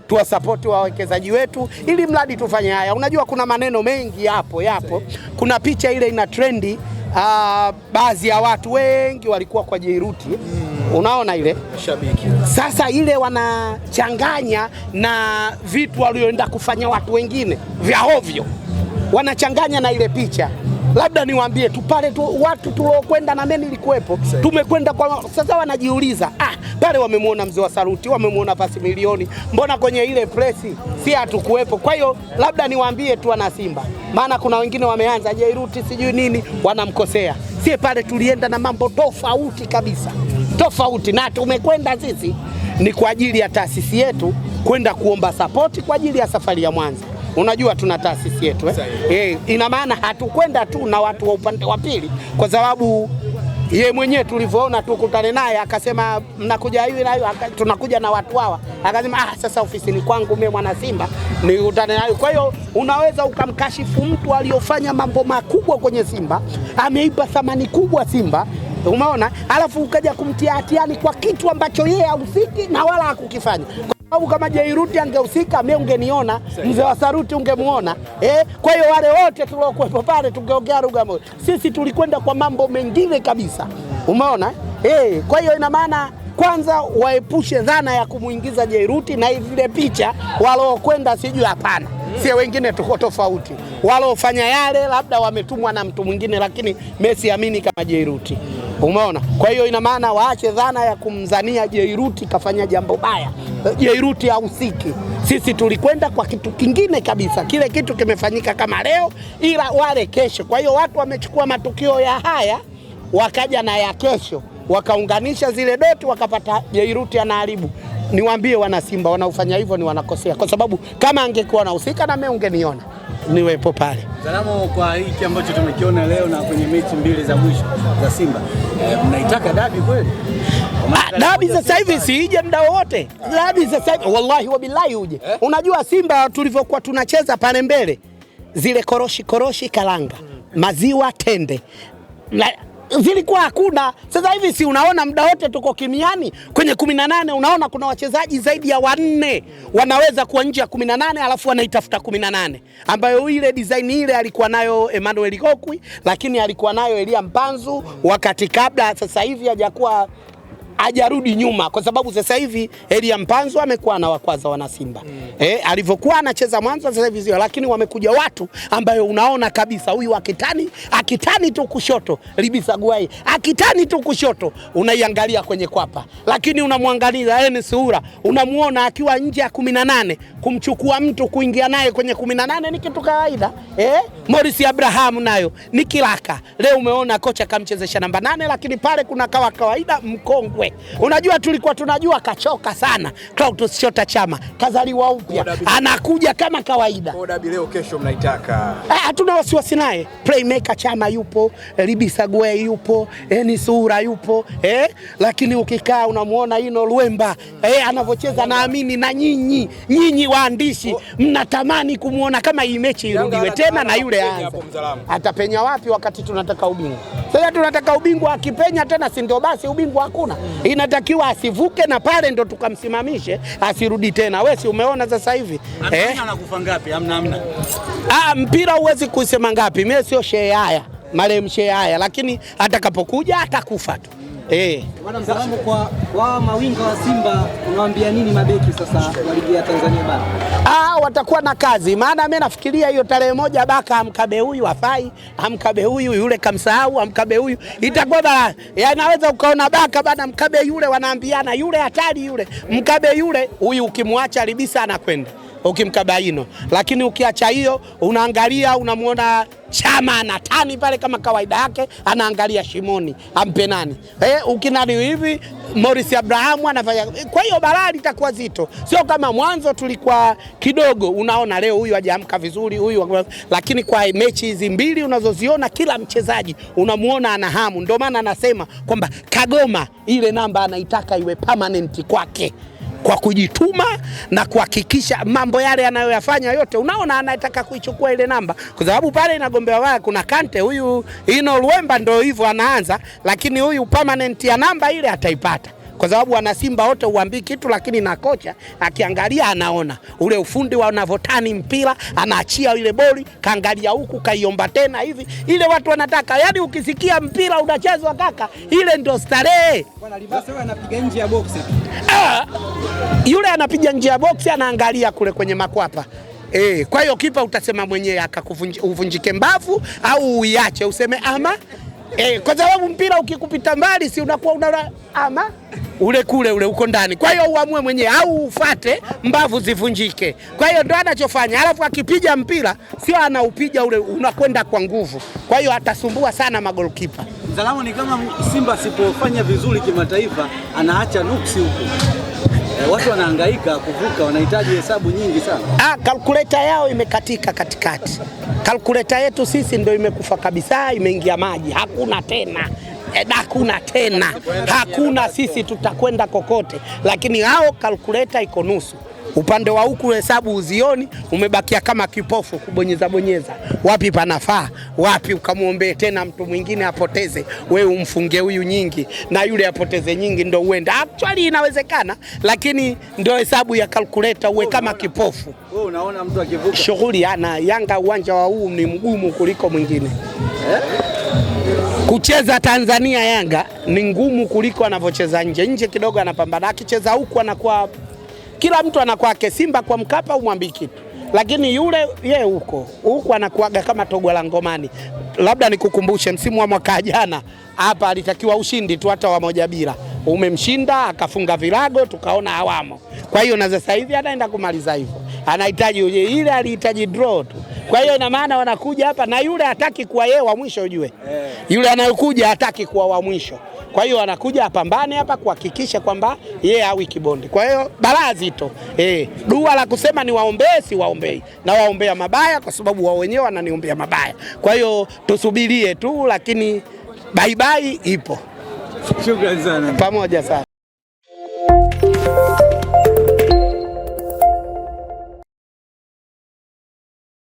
tuwasapoti wawekezaji wetu ili mradi tufanye haya. Unajua kuna maneno mengi yapo. Kuna picha ile ina trendi, baadhi ya watu wengi walikuwa kwa Jairuti. Unaona ile shabiki. Sasa ile wanachanganya na vitu walioenda kufanya watu wengine vya ovyo, wanachanganya na ile picha. Labda niwaambie tu pale tu watu tuliokwenda na mimi nilikuwepo, tumekwenda kwa sasa, wanajiuliza pale wamemuona mzee wa Saruti, wamemuona Pasi Milioni, mbona kwenye ile presi si hatukuwepo? Kwa hiyo labda niwaambie tu wana Simba, maana kuna wengine wameanza Jairuti sijui nini, wanamkosea. Sie pale tulienda na mambo tofauti kabisa, tofauti, na tumekwenda sisi ni kwa ajili ya taasisi yetu kwenda kuomba support kwa ajili ya safari ya Mwanza. Unajua tuna taasisi yetu ina maana hatukwenda tu na watu wa upande wa pili, kwa sababu yeye mwenyewe tulivyoona tukutane naye akasema mnakuja hivi na hivi, tunakuja na watu hawa, akasema sasa ofisini kwangu mimi mwana Simba nikutane naye. Kwa hiyo unaweza ukamkashifu mtu aliyofanya mambo makubwa kwenye Simba, ameipa thamani kubwa Simba, umeona, alafu ukaja kumtia hatiani kwa kitu ambacho yeye hahusiki na wala hakukifanya. Au kama Jairuti angehusika, mimi ungeniona, mzee wa Saruti ungemuona. Kwa hiyo wale wote tuliokuwepo pale tungeongea lugha moja. Sisi tulikwenda kwa mambo mengine kabisa. Umeona? Kwa hiyo ina maana kwanza waepushe dhana ya kumuingiza Jairuti na ile picha waliokwenda sijui, hapana. Si wengine tuko tofauti. Waliofanya yale labda wametumwa na mtu mwingine, lakini mimi siamini kama Jairuti. Umeona? Kwa hiyo ina maana waache dhana ya kumzania Jairuti kafanya jambo baya. Jairuti hahusiki. Sisi tulikwenda kwa kitu kingine kabisa. Kile kitu kimefanyika kama leo, ila wale kesho. Kwa hiyo watu wamechukua matukio ya haya wakaja na ya kesho, wakaunganisha zile doti, wakapata Jairuti anaharibu. Niwaambie wana Simba wanaofanya hivyo ni wanakosea, kwa sababu kama angekuwa anahusika na mimi ungeniona niwepo pale. Salamu kwa hiki ambacho tumekiona leo na kwenye mechi mbili za mwisho za Simba. Mnaitaka dabi kweli? Dabi sasa hivi siije muda wote. Dabi sasa hivi wallahi wa billahi uje. Unajua Simba tulivyokuwa tunacheza pale mbele, zile koroshi kalanga, maziwa tende, zilikuwa hakuna. Sasa hivi si unaona muda wote tuko kimiani kwenye 18, unaona kuna wachezaji zaidi ya 4 wanaweza kuwa nje ya 18 alafu wanaitafuta 18, ambayo ile design ile alikuwa nayo Emmanuel Kokwi, lakini alikuwa nayo Elia Mpanzu wakati kabla. Sasa hivi hajarudi nyuma, kwa sababu sasa hivi Elia Mpanzu amekuwa na wakwaza wana Simba. Alivyokuwa anacheza mwanzo sasa hivi, lakini wamekuja watu ambayo unaona kabisa huyu akitani tu kushoto, Libisa Guai akitani tu kushoto, unaiangalia kwenye kwapa, lakini unamwangalia Enes Ura, unamuona akiwa nje ya 18, kumchukua mtu kuingia naye kwenye 18 ni kitu kawaida. Morris Abraham nayo ni kilaka. Leo umeona kocha kamchezesha namba 8, lakini pale kuna kawaida mkongwe. Unajua tulikuwa tunajua kachoka sana. Clatous Chota Chama kazaliwa upya, anakuja kama kawaida. Kwa dabi leo kesho mnaitaka? Hatuna wasiwasi naye. Playmaker Chama yupo, Libisa Gueye yupo, Enes Ura yupo, lakini ukikaa unamuona Ino Luemba anavyocheza, naamini na nyinyi waandishi mnatamani kumuona kama hii mechi irudiwe tena na yule aanze. Atapenya wapi wakati tunataka ubingwa? Sasa tunataka ubingwa, akipenya tena si ndio basi ubingwa hakuna. Inatakiwa asivuke na pale ndo tukamsimamishe, asirudi tena. Wewe si umeona sasa hivi anakufa ngapi? Hamna. Mpira huwezi kusema ngapi. Mimi sio shehe haya, marehemu shehe haya, lakini atakapokuja atakufa tu. Bwana Msalamu, kwa mawinga wa Simba unawaambia nini mabeki sasa wa ligi ya Tanzania bara? Watakuwa na kazi, maana mimi nafikiria hiyo tarehe 1 Baka amkabe huyu afai, amkabe huyu yule kamsahau, amkabe huyu itakuwa bala. Naweza ukaona Baka bana mkabe yule, wanaambiana yule hatari yule, mkabe yule, huyu ukimwacha Libisa anakwenda, ukimkaba Ino. Lakini ukiacha hiyo unaangalia unamuona Chama na tani pale kama kawaida yake, anaangalia shimoni ampe nani. Ukinani hivi Morris Abraham anafanya. Kwa hiyo balaa litakuwa zito. Sio kama mwanzo tulikuwa kidogo, unaona leo huyu hajaamka vizuri huyu, lakini kwa mechi hizi mbili unazoziona kila mchezaji unamuona ana hamu. Ndio maana anasema kwamba Kagoma ile namba anaitaka iwe permanent kwake, kwa kujituma na kuhakikisha mambo yale anayoyafanya yote. Unaona anataka kuichukua ile namba, kwa sababu pale inagombewa waya, kuna Kante huyu Ino Luemba ndio hivyo anaanza, lakini huyu permanent ya namba ile ataipata. kwa sababu wana Simba wote uambii kitu, lakini na kocha akiangalia anaona ule ufundi wanavotani mpira, anaachia ile boli, kaangalia huku, kaiomba tena hivi, ile watu wanataka. Yani ukisikia mpira unachezwa kaka, ile ndio starehe. Bwana Libase wewe anapiga nje ya box. Yule anapiga nje ya box, anaangalia kule kwenye makwapa. Kwa hiyo kipa utasema mwenyewe akakuvunjike mbavu au uiache useme ama kwa sababu mpira ukikupita mbali si unakuwa ama ule kule ule uko ndani. Kwa hiyo uamue mwenyewe au ufate mbavu zivunjike. Kwa hiyo ndo anachofanya. Alafu akipiga mpira sio anaupiga ule unakwenda kwa nguvu. Kwa hiyo atasumbua sana magolikipa. Mzalamo ni kama Simba sipofanya vizuri kimataifa anaacha nuksi huko. Watu wanahangaika kuvuka, wanahitaji hesabu nyingi sana. Kalkuleta yao imekatika katikati. Kalkuleta yetu sisi ndio imekufa kabisa, imeingia maji. Hakuna tena. Hakuna tena. Hakuna, sisi tutakwenda kokote. Lakini hao kalkuleta iko nusu. Upande wa huku hesabu uzioni, umebakia kama kipofu kubonyeza bonyeza. Wapi panafaa, wapi ukamuombe tena mtu mwingine apoteze, wewe umfunge huyu nyingi na yule apoteze nyingi ndo uende. Actually inawezekana, lakini ndio hesabu ya kalkuleta, uwe kama kipofu. Wewe unaona mtu akivuka. Shughuli ana Yanga uwanja wa huu ni mgumu kuliko mwingine. Kucheza Tanzania Yanga ni ngumu kuliko anavyocheza nje. Nje kidogo anapambana, akicheza huku anakuwa kila mtu anakwake. Simba kwa Mkapa umwambii kitu, lakini yule ye huko anakuaga kama togwa la ngomani. Labda nikukumbushe msimu wa mwaka jana hapa alitakiwa ushindi tu hata wa 1-0. Umemshinda akafunga virago tukaona hawamo. Kwa hiyo na sasa hivi anaenda kumaliza hivyo. Anahitaji ile alihitaji draw tu. Kwa hiyo ina maana wanakuja hapa na yule hataki kuwa yeye wa mwisho ujue. Yule anayokuja hataki kuwa wa mwisho. Kwa hiyo anakuja apambane hapa kuhakikisha kwamba yeye hawi kibondi. Kwa hiyo balaa zito. Dua la kusema ni waombee si waombei. Na waombea mabaya kwa sababu wao wenyewe wananiombea mabaya. Kwa hiyo tusubirie tu, lakini bye bye ipo. Shukrani sana. Pamoja sana.